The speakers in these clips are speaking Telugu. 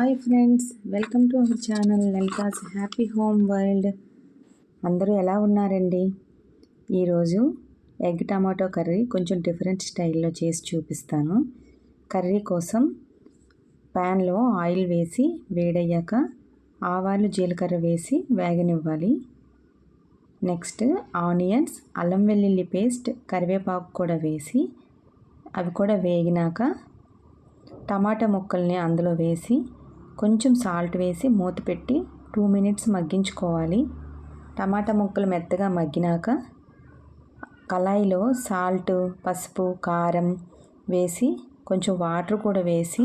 Hi friends, welcome to our channel Lalitha's happy home world. అందరూ ఎలా ఉన్నారండి? ఈరోజు ఎగ్ టమాటో కర్రీ కొంచెం డిఫరెంట్ స్టైల్లో చేసి చూపిస్తాను. కర్రీ కోసం ప్యాన్లో ఆయిల్ వేసి వేడయ్యాక ఆవాలు జీలకర్ర వేసి వేగనివ్వాలి. నెక్స్ట్ ఆనియన్స్, అల్లం వెల్లుల్లి పేస్ట్, కరివేపాకు కూడా వేసి అవి కూడా వేగినాక టమాటా ముక్కల్ని అందులో వేసి కొంచెం సాల్ట్ వేసి మూత పెట్టి 2 మినిట్స్ మగ్గించుకోవాలి. టమాటా ముక్కలు మెత్తగా మగ్గినాక కళాయిలో సాల్ట్, పసుపు, కారం వేసి కొంచెం వాటర్ కూడా వేసి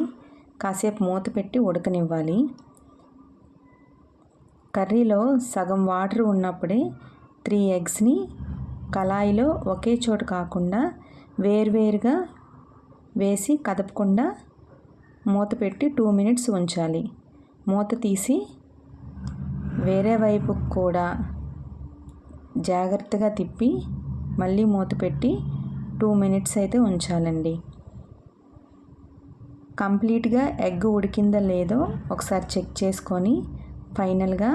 కాసేపు మూత పెట్టి ఉడకనివ్వాలి. కర్రీలో సగం వాటర్ ఉన్నప్పుడే 3 ఎగ్స్ని కళాయిలో ఒకే చోట కాకుండా వేరువేరుగా వేసి కదపకుండా మూత పెట్టి 2 మినిట్స్ ఉంచాలి. మూత తీసి వేరే వైపు కూడా జాగ్రత్తగా తిప్పి మళ్ళీ మూత పెట్టి 2 మినిట్స్ అయితే ఉంచాలండి. కంప్లీట్గా ఎగ్ ఉడికిందో లేదో ఒకసారి చెక్ చేసుకొని ఫైనల్గా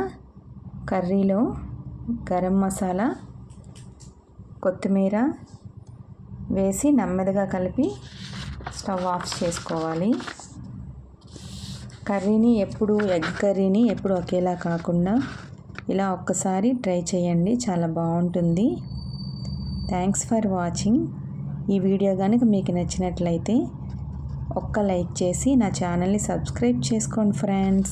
కర్రీలో గరం మసాలా, కొత్తిమీర వేసి నెమ్మదిగా కలిపి స్టవ్ ఆఫ్ చేసుకోవాలి. ఎగ్ కర్రీని ఎప్పుడు ఒకేలా కాకుండా ఇలా ఒక్కసారి ట్రై చేయండి, చాలా బాగుంటుంది. Thanks for watching. ఈ వీడియో కనుక మీకు నచ్చినట్లయితే ఒక్క లైక్ చేసి నా ఛానల్ని సబ్స్క్రైబ్ చేసుకోండి ఫ్రెండ్స్.